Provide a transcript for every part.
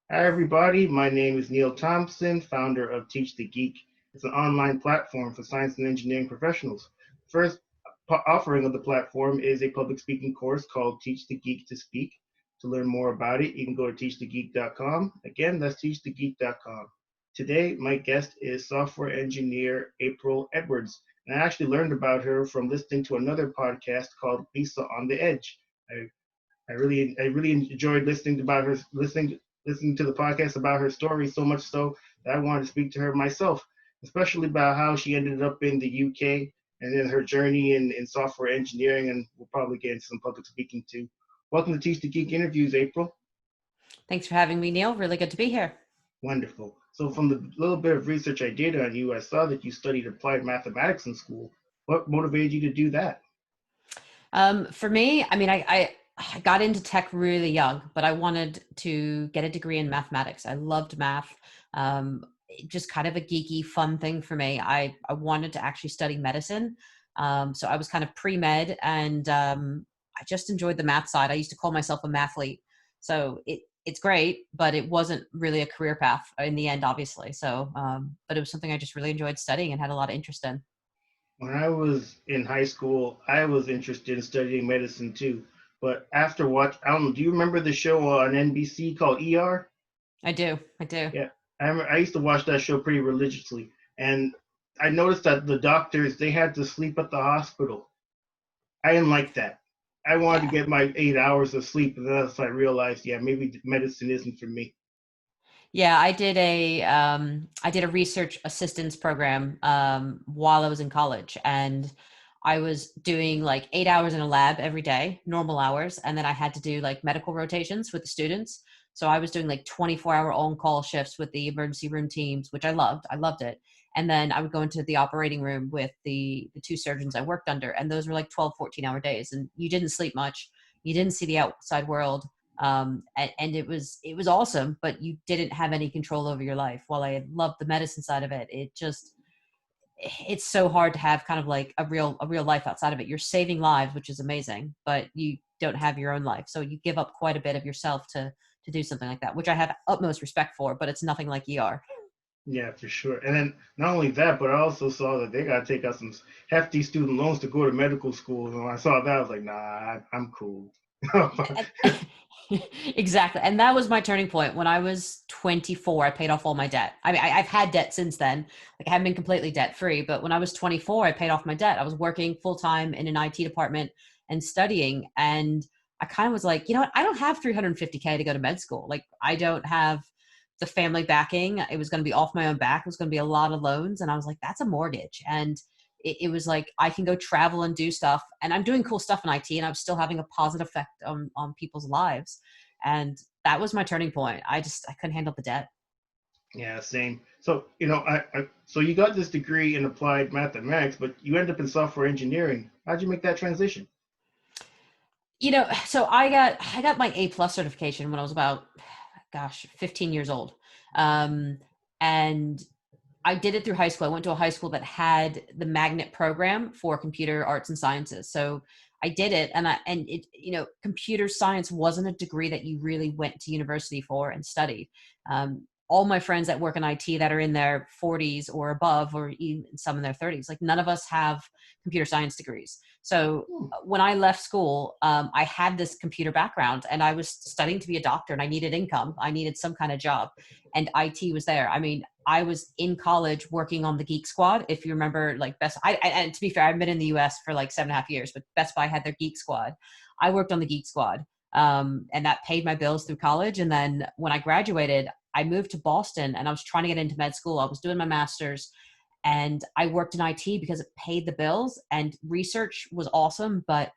Hi, everybody. My name is Neil Thompson, founder of Teach the Geek. It's an online platform for science and engineering professionals. First offering of the platform is a public speaking course called Teach the Geek to Speak. To learn more about it, you can go to teachthegeek.com. Again, that's teachthegeek.com. Today, my guest is software engineer April Edwards. And I actually learned about her from listening to another podcast called Lisa on the Edge. I I really enjoyed listening to the podcast about her story so much so that I wanted to speak to her myself, especially about how she ended up in the UK and then her journey in software engineering, and we'll probably get into some public speaking too. Welcome to Teach the Geek interviews, April. Thanks for having me, Neil. Really good to be here. Wonderful. So from the little bit of research I did on you, I saw that you studied applied mathematics in school. What motivated you to do that? For me, I got into tech really young, but I wanted to get a degree in mathematics. I loved math. Just kind of a geeky, fun thing for me. I wanted to actually study medicine. So I was kind of pre-med and I just enjoyed the math side. I used to call myself a mathlete. So it's great, but it wasn't really a career path in the end, obviously. So, but it was something I just really enjoyed studying and had a lot of interest in. When I was in high school, I was interested in studying medicine too. But after I don't know, do you remember the show on NBC called ER? I do. I do. Yeah, I used to watch that show pretty religiously, and I noticed that the doctors they had to sleep at the hospital. I didn't like that. I wanted to Yeah. get my 8 hours of sleep, and that's when I realized, yeah, maybe medicine isn't for me. Yeah, I did a research assistance program while I was in college, and I was doing like 8 hours in a lab every day, normal hours, and then I had to do like medical rotations with the students. So I was doing like 24-hour on-call shifts with the emergency room teams, which I loved. I loved it. And then I would go into the operating room with the two surgeons I worked under, and those were like 12, 14-hour days, and you didn't sleep much. You didn't see the outside world, and it was awesome, but you didn't have any control over your life. While I loved the medicine side of it, it's so hard to have kind of like a real life outside of it. You're saving lives, which is amazing, but you don't have your own life, so you give up quite a bit of yourself to do something like that, which I have utmost respect for, but it's nothing like ER. Yeah, for sure. And then not only that, but I also saw that they got to take out some hefty student loans to go to medical school. And when I saw that, I was like, nah, I'm cool. Exactly. And that was my turning point. When I was 24, I paid off all my debt. I mean, I've had debt since then. Like, I haven't been completely debt free, but when I was 24, I paid off my debt. I was working full time in an IT department and studying. And I kind of was like, you know what? I don't have 350K to go to med school. Like, I don't have the family backing. It was going to be off my own back. It was going to be a lot of loans. And I was like, that's a mortgage. And it was like, I can go travel and do stuff. And I'm doing cool stuff in IT, and I'm still having a positive effect on people's lives. And that was my turning point. I couldn't handle the debt. Yeah, same. So, so you got this degree in applied mathematics, but you end up in software engineering. How'd you make that transition? So I got my A+ certification when I was about, gosh, 15 years old. Um, and I did it through high school. I went to a high school that had the magnet program for computer arts and sciences. So I did it, computer science wasn't a degree that you really went to university for and studied. All my friends that work in IT that are in their 40s or above, or even some in their 30s, like, none of us have computer science degrees. So Hmm. when I left school, I had this computer background, and I was studying to be a doctor, and I needed income. I needed some kind of job, and IT was there. I mean, I was in college working on the Geek Squad. If you remember, like, and to be fair, I've been in the US for like 7.5 years, but Best Buy had their Geek Squad. I worked on the Geek Squad, and that paid my bills through college. And then when I graduated, I moved to Boston, and I was trying to get into med school. I was doing my master's, and I worked in IT because it paid the bills, and research was awesome, but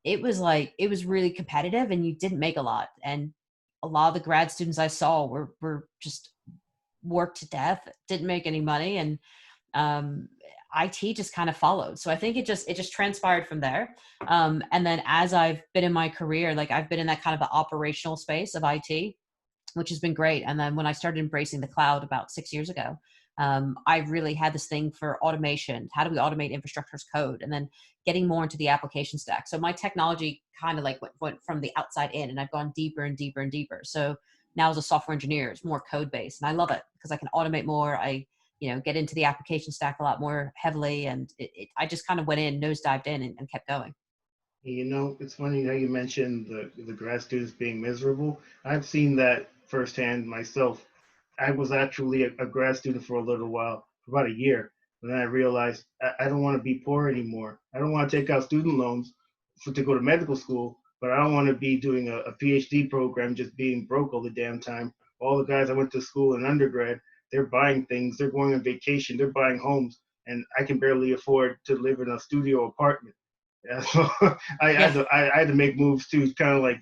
it was really competitive, and you didn't make a lot. And a lot of the grad students I saw were just worked to death, didn't make any money, and um, IT just kind of followed. So I think it just transpired from there. And then as I've been in my career, like, I've been in that kind of the operational space of IT, which has been great. And then when I started embracing the cloud about 6 years ago, I really had this thing for automation. How do we automate infrastructure as code? And then getting more into the application stack. So my technology kind of like went from the outside in, and I've gone deeper and deeper and deeper. So now as a software engineer, it's more code based, and I love it because I can automate more. I, get into the application stack a lot more heavily, and I just kind of went in, nose dived in, and kept going. It's funny how you mentioned the grad students being miserable. I've seen that firsthand myself. I was actually a grad student for a little while, for about a year. And then I realized I don't want to be poor anymore. I don't want to take out student loans to go to medical school, but I don't want to be doing a PhD program just being broke all the damn time. All the guys I went to school in undergrad, they're buying things, they're going on vacation, they're buying homes, and I can barely afford to live in a studio apartment. Yeah, so Yeah. I had to make moves too, kind of like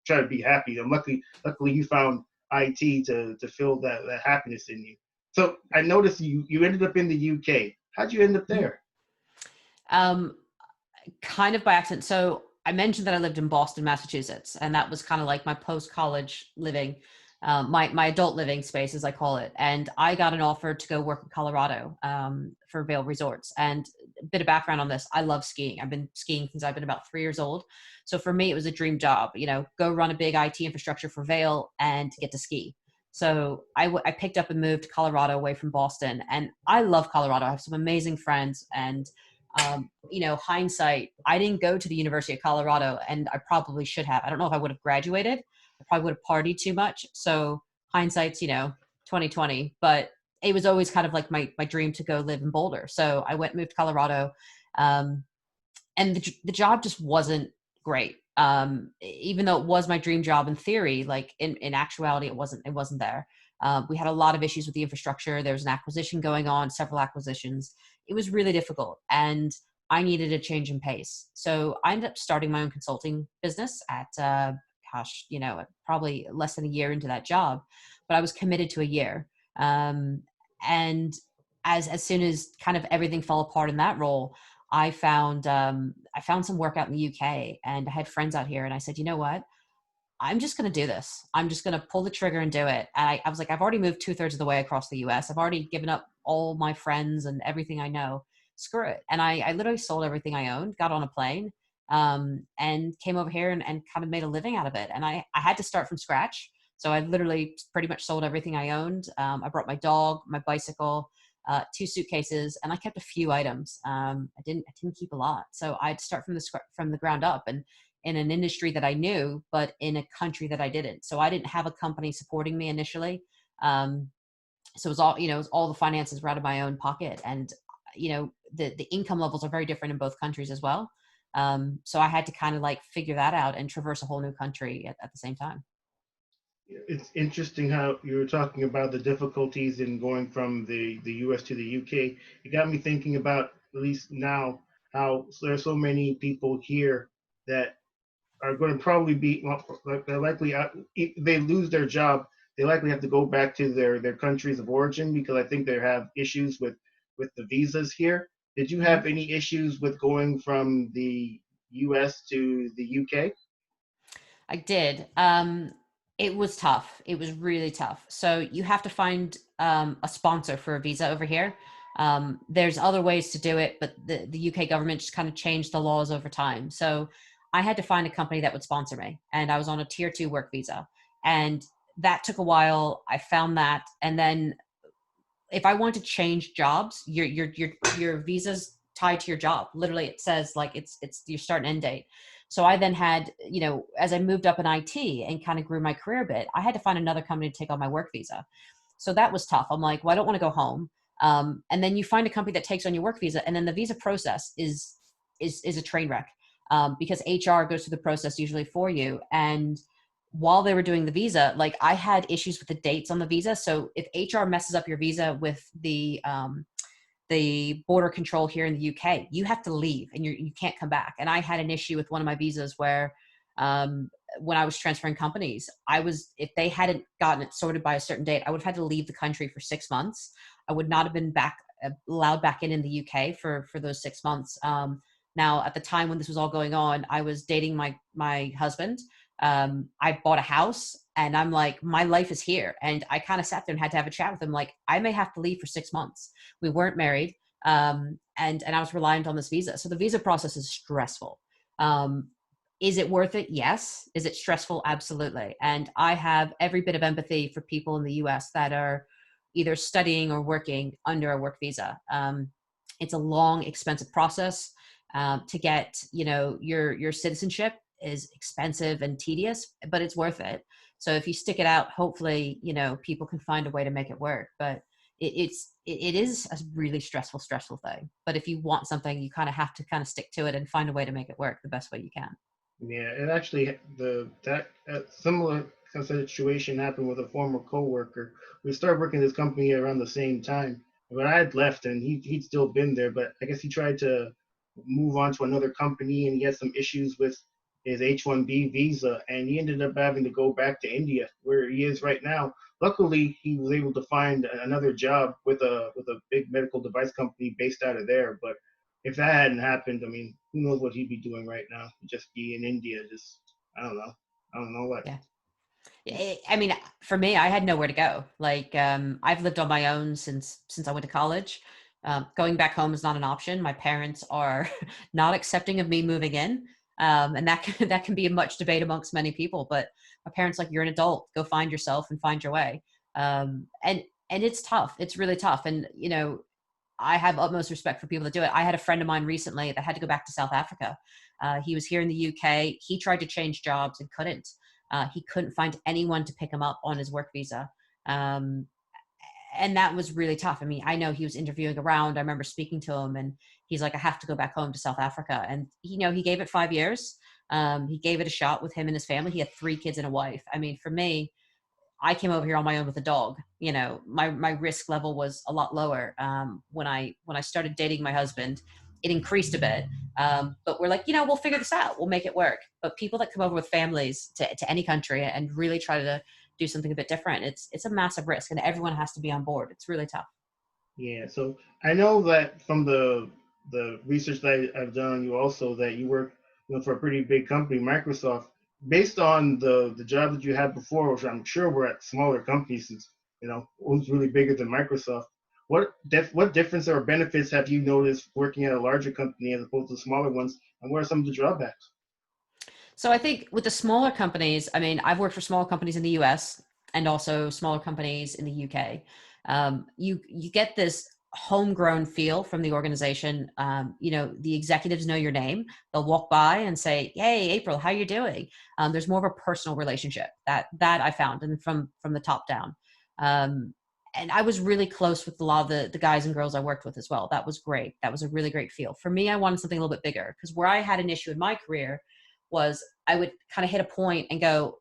try to be happy. And luckily you found IT to fill that happiness in you. So I noticed you ended up in the UK. How'd you end up Mhm. there? Um, Kind of by accident. So I mentioned that I lived in Boston, Massachusetts, and that was kind of like my post-college living, my adult living space, as I call it. And I got an offer to go work in Colorado for Vail Resorts. And a bit of background on this: I love skiing. I've been skiing since I've been about 3 years old. So for me, it was a dream job. Go run a big IT infrastructure for Vail and get to ski. So I picked up and moved to Colorado away from Boston, and I love Colorado. I have some amazing friends, and hindsight, I didn't go to the University of Colorado, and I probably should have. I don't know if I would have graduated. I probably would have partied too much. So hindsight's, 2020, but it was always kind of like my dream to go live in Boulder. So I went and moved to Colorado. Um, and the job just wasn't great. Even though it was my dream job in theory, like in actuality, it wasn't there. We had a lot of issues with the infrastructure. There was an acquisition going on, several acquisitions. It was really difficult, and I needed a change in pace. So I ended up starting my own consulting business at, probably less than a year into that job, but I was committed to a year. And as soon as kind of everything fell apart in that role, I found some work out in the UK, and I had friends out here, and I said, you know what? I'm just going to do this. I'm just going to pull the trigger and do it. And I was like, I've already moved 2/3 of the way across the US. I've already given up all my friends and everything I know. Screw it. And I literally sold everything I owned, got on a plane, and came over here and kind of made a living out of it. And I had to start from scratch. So I literally pretty much sold everything I owned. I brought my dog, my bicycle, 2 suitcases, and I kept a few items. I didn't keep a lot. So I'd start from the ground up, and in an industry that I knew, but in a country that I didn't. So I didn't have a company supporting me initially. Um, so it was all the finances were out of my own pocket. And, the income levels are very different in both countries as well. So I had to kind of like figure that out and traverse a whole new country at the same time. It's interesting how you were talking about the difficulties in going from the U.S. to the UK. It got me thinking about, at least now, how there are so many people here that are going to probably be, well, they're likely if they lose their job, they likely have to go back to their countries of origin, because I think they have issues with the visas here. Did you have Mhm. any issues with going from the US to the UK? I did. It was tough. It was really tough. So you have to find a sponsor for a visa over here. There's other ways to do it, but the UK government just kind of changed the laws over time. So I had to find a company that would sponsor me, and I was on a tier 2 work visa, and that took a while. I found that, and then if I want to change jobs, your visa's tied to your job. Literally, it says like it's your start and end date. So I then had, as I moved up in IT and kind of grew my career a bit, I had to find another company to take on my work visa. So that was tough. I'm like, well, I don't want to go home. And then you find a company that takes on your work visa, and then the visa process is a train wreck, because HR goes through the process usually for you. And while they were doing the visa, like I had issues with the dates on the visa. So if HR messes up your visa with the border control here in the UK, you have to leave and you can't come back. And I had an issue with one of my visas where, um, when I was transferring companies, if they hadn't gotten it sorted by a certain date, I would have had to leave the country for 6 months. I would not have been allowed back in the UK for those 6 months. Now, at the time when this was all going on, I was dating my husband. I bought a house, and I'm like, my life is here. And I kind of sat there and had to have a chat with him. Like, I may have to leave for 6 months. We weren't married. And I was reliant on this visa. So the visa process is stressful. Um, Is it worth it? Yes. Is it stressful? Absolutely. And I have every bit of empathy for people in the US that are either studying or working under a work visa. It's a long, expensive process to get, your citizenship is expensive and tedious, but it's worth it. So if you stick it out, hopefully, people can find a way to make it work. But it is a really stressful thing. But if you want something, you kind of have to kind of stick to it and find a way to make it work the best way you can. Yeah, and actually, that similar kind of situation happened with a former coworker. We started working at this company around the same time, but I had left, and he'd still been there. But I guess he tried to move on to another company, and he had some issues with his H-1B visa, and he ended up having to go back to India, where he is right now. Luckily, he was able to find another job with a big medical device company based out of there. But if that hadn't happened, I mean, who knows what he'd be doing right now? He'd just be in India, just I don't know. I don't know what. Yeah. I mean, for me, I had nowhere to go. Like, I've lived on my own since I went to college. Going back home is not an option. My parents are not accepting of me moving in, and that can be a much debate amongst many people. But my parents like, you're an adult, go find yourself and find your way. And it's tough. It's really tough. And I have utmost respect for people that do it. I had a friend of mine recently that had to go back to South Africa. He was here in the UK. He tried to change jobs and couldn't. He couldn't find anyone to pick him up on his work visa. Um, and that was really tough. I mean, I know he was interviewing around. I remember speaking to him, and he's like, I have to go back home to South Africa. And, he gave it 5 years. He gave it a shot with him and his family. He had 3 kids and a wife. I mean, for me, I came over here on my own with a dog. My risk level was a lot lower. When I started dating my husband, it increased a bit. But we're like, we'll figure this out. We'll make it work. But people that come over with families to any country and really try to do something a bit different, it's a massive risk, and everyone has to be on board. It's really tough. Yeah, so I know that from the research that I've done on you also that you work for a pretty big company, Microsoft. Based on the job that you had before, which I'm sure were at smaller companies, since who's really bigger than Microsoft. What difference or benefits have you noticed working at a larger company as opposed to smaller ones, and what are some of the drawbacks? So I think with the smaller companies, I mean, I've worked for smaller companies in the US and also smaller companies in the UK. You get this homegrown feel from the organization. The executives know your name. They'll walk by and say, "Hey, April, how you doing?" There's more of a personal relationship that I found, and from the top down. Um, and I was really close with a lot of the guys and girls I worked with as well. That was great. That was a really great feel. For me, I wanted something a little bit bigger, because where I had an issue in my career was I would kind of hit a point and go,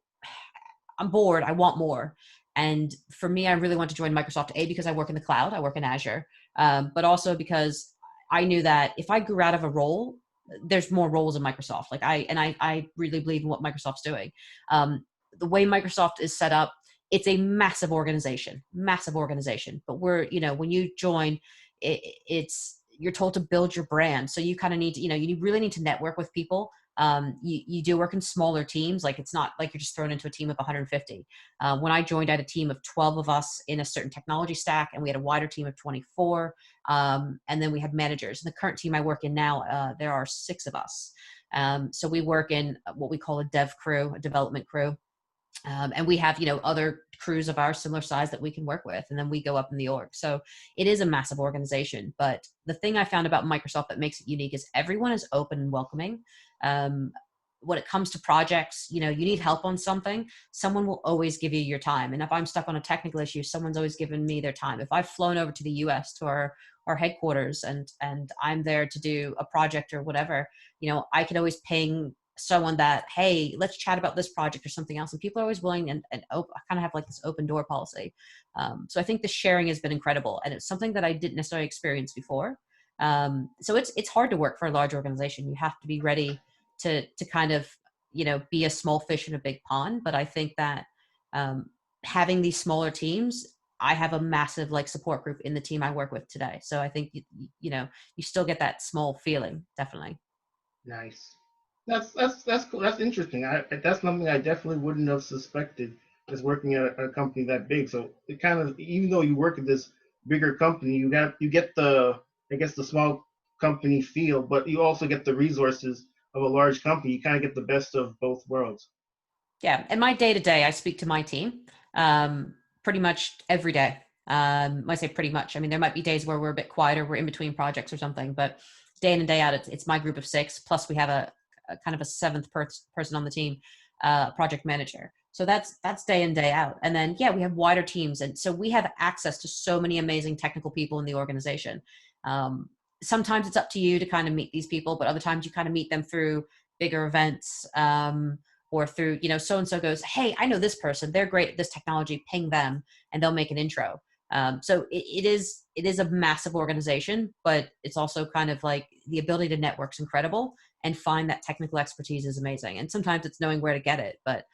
I'm bored. I want more. And for me, I really want to join Microsoft, because I work in the cloud, I work in Azure, but also because I knew that if I grew out of a role, there's more roles in Microsoft. I really believe in what Microsoft's doing. The way Microsoft is set up, it's a massive organization. But when you join, it's you're told to build your brand. So you kind of need to, you really need to network with people. You do work in smaller teams. Like, it's not like you're just thrown into a team of 150. When I joined, I had a team of 12 of us in a certain technology stack, and we had a wider team of 24. And then we had managers. In the current team I work in now, there are 6 of us. So we work in what we call a dev crew, a development crew. And we have, other crews of our similar size that we can work with. And then we go up in the org. So it is a massive organization. But the thing I found about Microsoft that makes it unique is everyone is open and welcoming. Um, when it comes to projects, you need help on something, someone will always give you your time. And if I'm stuck on a technical issue, someone's always given me their time. If I've flown over to the US to our headquarters and I'm there to do a project or whatever, I can always ping someone that, hey, let's chat about this project or something else. And people are always willing and I kind of have like this open door policy. So I think the sharing has been incredible, and it's something that I didn't necessarily experience before. So it's hard to work for a large organization. You have to be ready to kind of, be a small fish in a big pond. But I think that having these smaller teams, I have a massive like support group in the team I work with today. So I think, you still get that small feeling, definitely. Nice. That's cool. That's interesting. That's something I definitely wouldn't have suspected as working at a company that big. So it kind of, even though you work at this bigger company, you get the, I guess, the small company feel, but you also get the resources of a large company, you kind of get the best of both worlds. Yeah. And my day to day, I speak to my team pretty much every day. When I say pretty much, I mean, there might be days where we're a bit quieter, we're in between projects or something, but day in and day out, it's my group of 6. Plus we have a kind of a 7th person on the team, project manager. So that's day in, day out. And then, yeah, we have wider teams. And so we have access to so many amazing technical people in the organization. Sometimes it's up to you to kind of meet these people, but other times you kind of meet them through bigger events, or through, so-and-so goes, hey, I know this person, they're great at this technology, ping them and they'll make an intro. So it is a massive organization, but it's also kind of like the ability to network's incredible, and find that technical expertise is amazing. And sometimes it's knowing where to get it. But,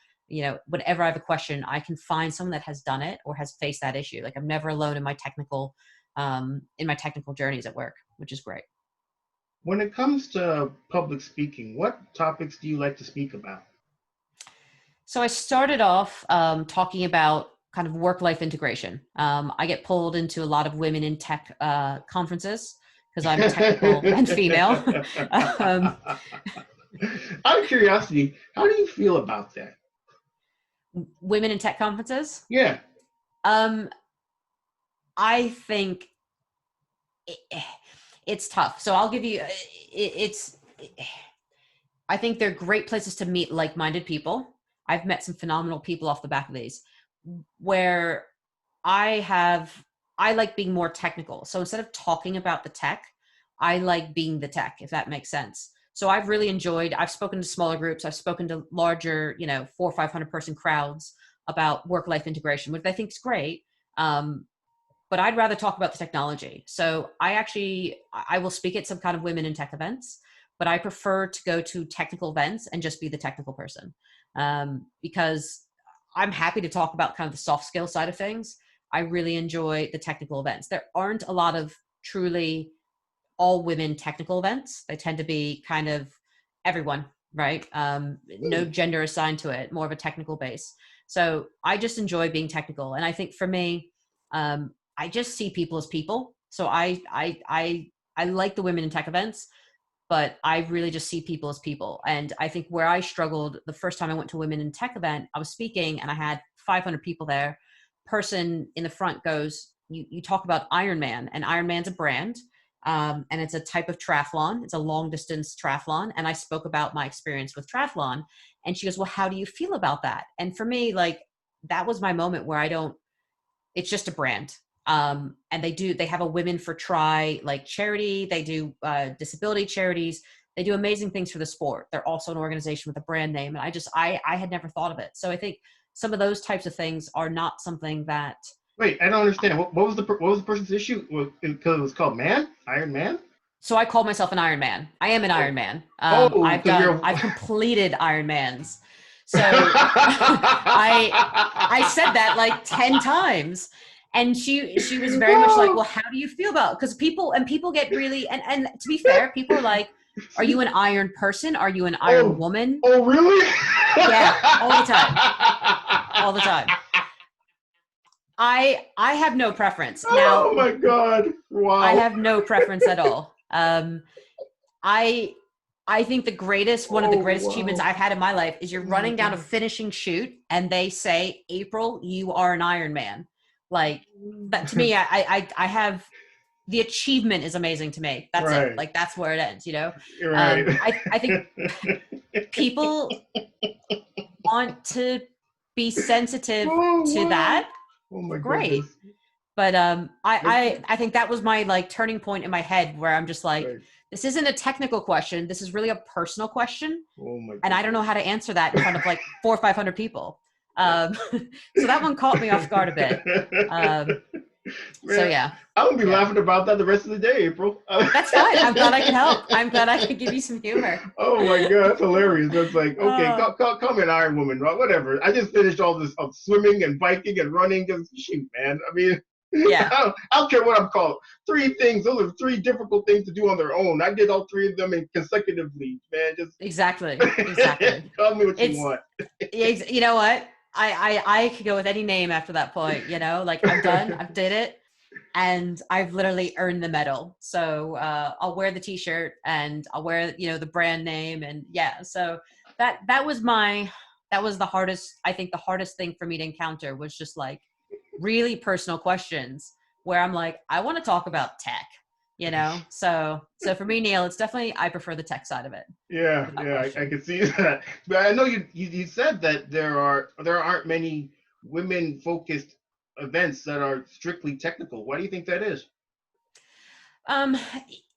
whenever I have a question, I can find someone that has done it or has faced that issue. Like I'm never alone in my technical journeys at work, which is great. When it comes to public speaking, what topics do you like to speak about? So I started off talking about kind of work-life integration. I get pulled into a lot of women in tech conferences because I'm technical and female. um, Out of curiosity, how do you feel about that? Women in tech conferences? Yeah. I think it's tough. So I'll give you, I think they're great places to meet like-minded people. I've met some phenomenal people off the back of these, where I like being more technical. So instead of talking about the tech, I like being the tech, if that makes sense. So I've spoken to smaller groups. I've spoken to larger, 400 or 500 person crowds about work-life integration, which I think is great. But I'd rather talk about the technology. So I will speak at some kind of women in tech events, but I prefer to go to technical events and just be the technical person. Because I'm happy to talk about kind of the soft skill side of things. I really enjoy the technical events. There aren't a lot of truly all women technical events. They tend to be kind of everyone, right? No gender assigned to it, more of a technical base. So I just enjoy being technical. And I think for me, I just see people as people. So I like the women in tech events, but I really just see people as people. And I think where I struggled the first time I went to a women in tech event, I was speaking and I had 500 people there. Person in the front goes, you talk about Ironman, and Ironman's a brand. And it's a type of triathlon. It's a long distance triathlon. And I spoke about my experience with triathlon. And she goes, well, how do you feel about that? And for me, like, that was my moment where it's just a brand. And they have a Women for Tri like charity. They do disability charities. They do amazing things for the sport. They're also an organization with a brand name. And I had never thought of it. So I think some of those types of things are not something that. Wait, I don't understand. What was the person's issue? Because it was called Iron Man. So I call myself an Iron Man. I am an Iron Man. I've completed Ironmans. So I said that like 10 times. And she was very much like, well, how do you feel about it? Because people get really, and to be fair, people are like, are you an iron person? Are you an iron woman? Oh, really? Yeah, all the time. All the time. I have no preference. Now, oh my God. Wow. I have no preference at all. I think one of the greatest achievements I've had in my life is you're running down a finishing chute and they say, April, you are an Iron Man. Like that to me, I have, the achievement is amazing to me. That's right. It. Like that's where it ends, Right. I think people want to be sensitive to that. Oh my Great. Goodness. But I think that was my like turning point in my head where I'm just like, this isn't a technical question. This is really a personal question. Oh my and I don't know how to answer that in front of like 400 or 500 people. So that one caught me off guard a bit. Man, so yeah, I'm gonna be laughing about that the rest of the day, April. That's fine. I'm glad I can help. I'm glad I can give you some humor. Oh my God, that's hilarious. That's like, okay, call me an Iron Woman, whatever. I just finished all this swimming and biking and running. Just shoot, man. I mean, yeah. I don't care what I'm called. 3 things. Those are 3 difficult things to do on their own. I did all 3 of them consecutively, man. Just exactly. Call me what you want. You know what? I could go with any name after that point. Like I'm done. I did it. and I've literally earned the medal. So I'll wear the T-shirt and I'll wear, the brand name, and yeah. So that was the hardest. I think the hardest thing for me to encounter was just like really personal questions where I'm like, I want to talk about tech. So for me, Neil, it's definitely, I prefer the tech side of it. Yeah, Without yeah, I question. can see that. But I know you said that there aren't many women focused events that are strictly technical. Why do you think that is? Um,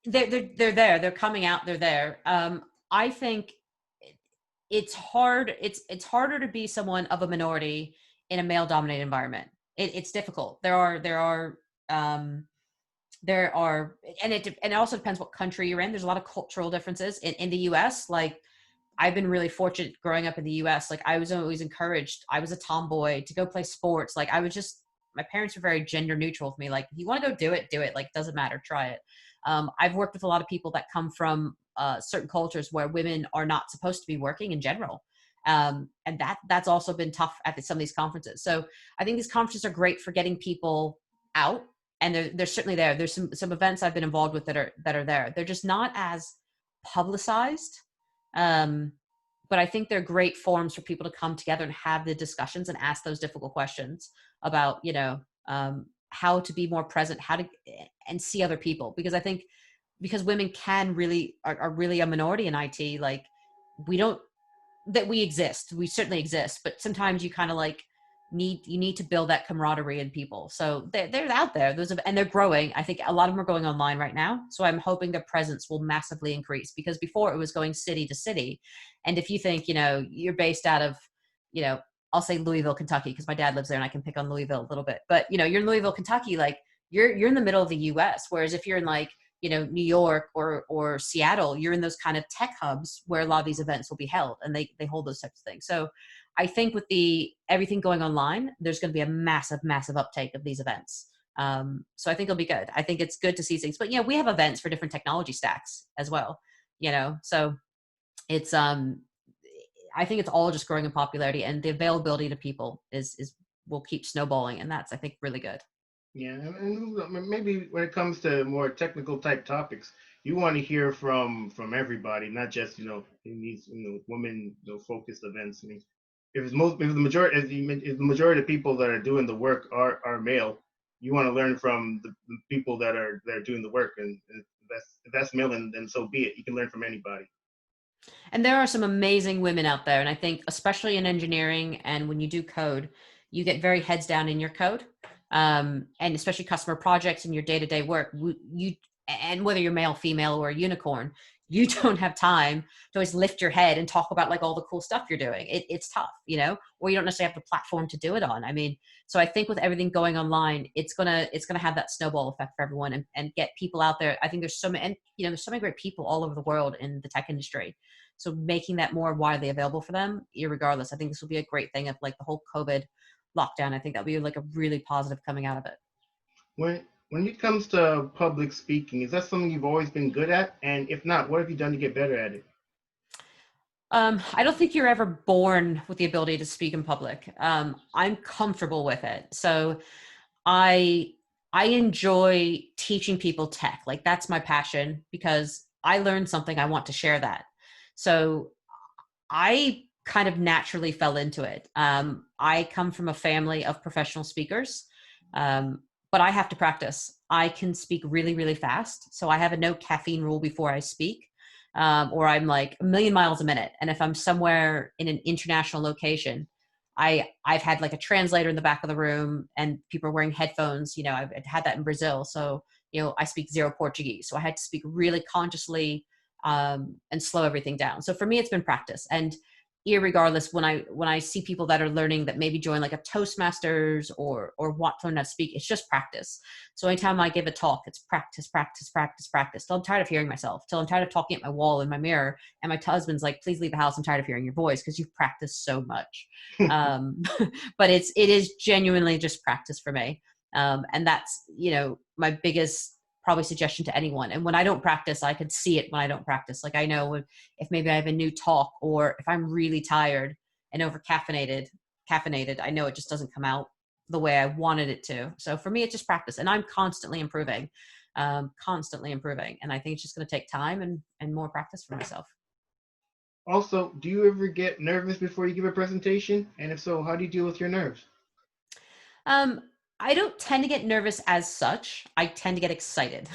they're there. They're coming out. They're there. I think it's hard. It's harder to be someone of a minority in a male dominated environment. It's difficult. Um, there are, and it also depends what country you're in. There's a lot of cultural differences in the U.S. Like I've been really fortunate growing up in the US. Like I was always encouraged. I was a tomboy to go play sports. Like I was just, my parents were very gender neutral with me. Like if you want to go do it, do it. Like doesn't matter, try it. I've worked with a lot of people that come from certain cultures where women are not supposed to be working in general. And that's also been tough at some of these conferences. So I think these conferences are great for getting people out, and they're certainly there. There's some events I've been involved with that are there. They're just not as publicized, um, but I think they're great forums for people to come together and have the discussions and ask those difficult questions about, how to be more present, how to, and see other people. Because I think because women are really a minority in IT, like we don't, that we exist, we certainly exist, but sometimes you kind of like you need to build that camaraderie in people. So they're out there, and they're growing. I think a lot of them are going online right now, so I'm hoping their presence will massively increase, because before it was going city to city. And if you think, you're based out of, you know I'll say Louisville, Kentucky, because my dad lives there and I can pick on Louisville a little bit, but you're in Louisville, Kentucky, like you're in the middle of the US. Whereas if you're in like, New York or Seattle, you're in those kind of tech hubs where a lot of these events will be held, and they hold those types of things. So I think with everything going online, there's going to be a massive, massive uptake of these events. So I think it'll be good. I think it's good to see things, but we have events for different technology stacks as well. So it's I think it's all just growing in popularity, and the availability to people is will keep snowballing, and that's, I think, really good. Yeah, and maybe when it comes to more technical type topics, you want to hear from everybody, not just in these women focused events. I mean, if the majority if the majority of people that are doing the work are male, you want to learn from the people that are doing the work, and if that's male, then so be it. You can learn from anybody. And there are some amazing women out there. And I think, especially in engineering and when you do code, you get very heads down in your code. And especially customer projects and your day to day work. And whether you're male, female, or a unicorn, you don't have time to always lift your head and talk about like all the cool stuff you're doing. It's tough, or you don't necessarily have the platform to do it on. I mean, so I think with everything going online, it's gonna have that snowball effect for everyone, and get people out there. I think there's so many, and there's so many great people all over the world in the tech industry. So making that more widely available for them, irregardless, I think this will be a great thing of like the whole COVID lockdown. I think that'll be like a really positive coming out of it. When it comes to public speaking, is that something you've always been good at? And if not, what have you done to get better at it? I don't think you're ever born with the ability to speak in public. I'm comfortable with it. So I I enjoy teaching people tech. Like that's my passion, because I learned something, I want to share that. So I kind of naturally fell into it. I come from a family of professional speakers, um, but I have to practice. I can speak really, really fast. So I have a no caffeine rule before I speak, or I'm like a million miles a minute. And if I'm somewhere in an international location, I've had like a translator in the back of the room, and people are wearing headphones. I've had that in Brazil. So, I speak zero Portuguese. So I had to speak really consciously, and slow everything down. So for me, it's been practice. And irregardless, when I see people that are learning, that maybe join like a Toastmasters or want to learn how to speak, it's just practice. So anytime I give a talk, it's practice, practice, practice, practice, till I'm tired of hearing myself, till I'm tired of talking at my wall in my mirror, and my husband's like, please leave the house, I'm tired of hearing your voice because you've practiced so much. um, but it is genuinely just practice for me. And that's my biggest probably suggestion to anyone. And when I don't practice, I can see it when I don't practice. Like I know if maybe I have a new talk, or if I'm really tired and over caffeinated, I know it just doesn't come out. the way I wanted it to. So for me, it's just practice, and I'm constantly improving. Constantly improving. And I think it's just going to take time and more practice for myself. Also, do you ever get nervous before you give a presentation? And if so, how do you deal with your nerves? Um, I don't tend to get nervous as such. I tend to get excited,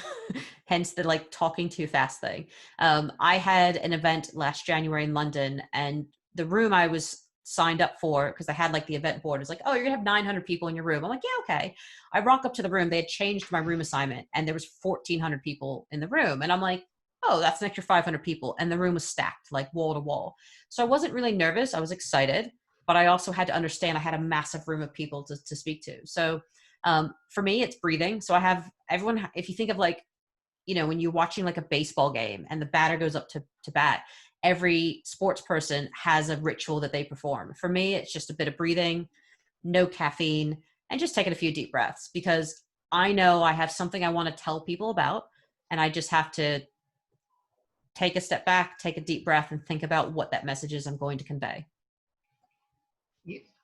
hence the like talking too fast thing. I had an event last January in London, and the room I was signed up for, because I had like the event board, is like, oh, you're gonna have 900 people in your room. I'm like, yeah, okay. I rock up to the room. They had changed my room assignment, and there was 1,400 people in the room, and I'm like, oh, that's an extra 500 people, and the room was stacked like wall to wall. So I wasn't really nervous. I was excited, but I also had to understand I had a massive room of people to speak to. So for me, it's breathing. So I have everyone, if you think of like, when you're watching like a baseball game and the batter goes up to bat, every sports person has a ritual that they perform. For me, it's just a bit of breathing, no caffeine, and just taking a few deep breaths, because I know I have something I want to tell people about, and I just have to take a step back, take a deep breath, and think about what that message is I'm going to convey.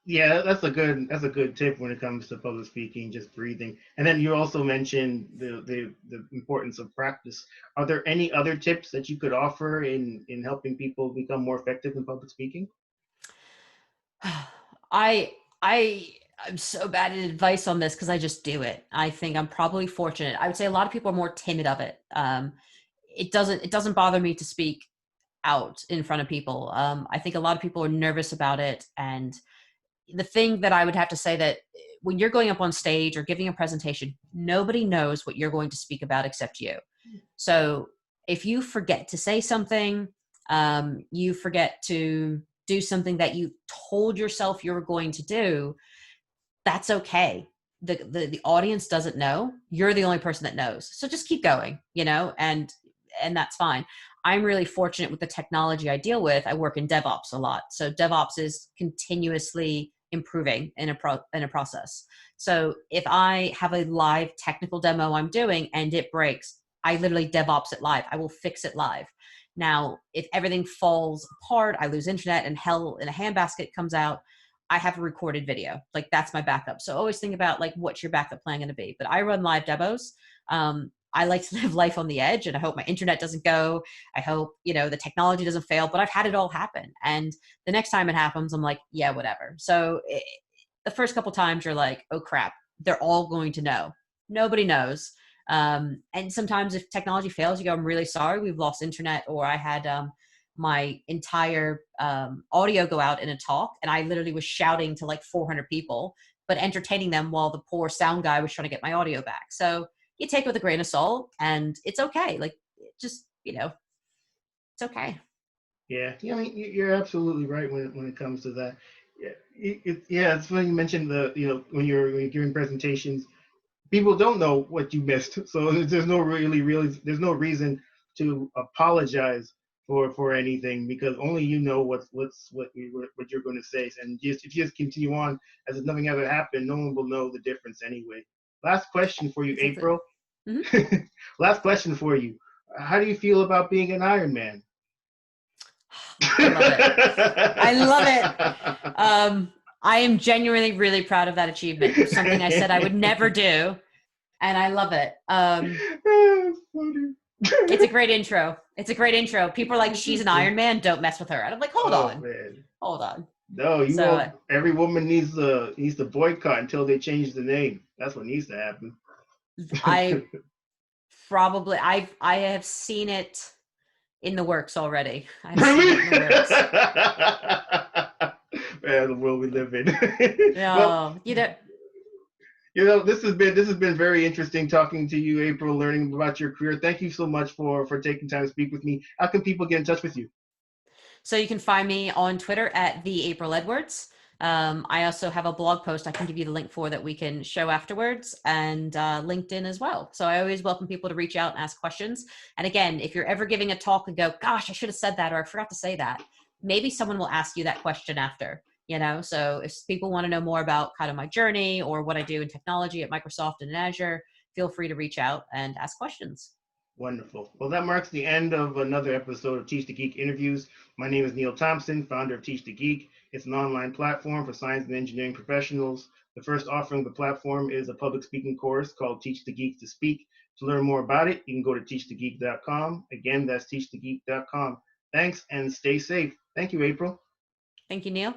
Yeah, that's a good tip when it comes to public speaking, just breathing. And then you also mentioned the importance of practice. Are there any other tips that you could offer in helping people become more effective in public speaking? I I'm so bad at advice on this because I just do it. I think I'm probably fortunate. I would say a lot of people are more timid of it. It doesn't bother me to speak out in front of people. I think a lot of people are nervous about it, and the thing that I would have to say that when you're going up on stage or giving a presentation, nobody knows what you're going to speak about except you. So if you forget to say something, you forget to do something that you told yourself you were going to do, that's okay. The audience doesn't know. You're the only person that knows. So just keep going, and that's fine. I'm really fortunate with the technology I deal with. I work in DevOps a lot. So DevOps is continuously improving in a process. So if I have a live technical demo I'm doing and it breaks, I literally DevOps it live. I will fix it live. Now, if everything falls apart, I lose internet and hell in a handbasket comes out, I have a recorded video. Like that's my backup. So always think about like what's your backup plan going to be. But I run live demos. I like to live life on the edge, and I hope my internet doesn't go. I hope, the technology doesn't fail, but I've had it all happen. And the next time it happens, I'm like, yeah, whatever. So the first couple times you're like, oh crap, they're all going to know. Nobody knows. And sometimes if technology fails, you go, I'm really sorry, we've lost internet, or I had my entire audio go out in a talk, and I literally was shouting to like 400 people, but entertaining them while the poor sound guy was trying to get my audio back. So you take it with a grain of salt, and it's okay. Like, just, it's okay. Yeah, yeah, I mean, you're absolutely right when it comes to that. Yeah, it's funny you mentioned when you're giving presentations, people don't know what you missed, so there's no reason to apologize for anything, because only you know what you're going to say. And just if you just continue on as if nothing ever happened, no one will know the difference anyway. Last question for you, Exactly. April. Mm-hmm. Last question for you. How do you feel about being an Ironman? I love it. I love it. I am genuinely really proud of that achievement. It was something I said I would never do, and I love it. It's a great intro. It's a great intro. People are like, she's an Iron Man, don't mess with her. And I'm like, hold Oh on, man. hold on. No, you So won't. Every woman needs to boycott until they change the name. That's what needs to happen. I probably I have seen it in the works already. I've seen it in the works. Man, the world we live in. Well, No, this has been very interesting talking to you, April, learning about your career. Thank you so much for taking time to speak with me. How can people get in touch with you? So you can find me on Twitter at the April Edwards. I also have a blog post I can give you the link for that we can show afterwards, and LinkedIn as well. So I always welcome people to reach out and ask questions. And again, if you're ever giving a talk and go, gosh, I should have said that, or I forgot to say that, maybe someone will ask you that question after, So if people want to know more about kind of my journey or what I do in technology at Microsoft and in Azure, feel free to reach out and ask questions. Wonderful. Well, that marks the end of another episode of Teach the Geek interviews. My name is Neil Thompson, founder of Teach the Geek. It's an online platform for science and engineering professionals. The first offering of the platform is a public speaking course called Teach the Geek to Speak. To learn more about it, you can go to teachthegeek.com. Again, that's teachthegeek.com. Thanks and stay safe. Thank you, April. Thank you, Neil.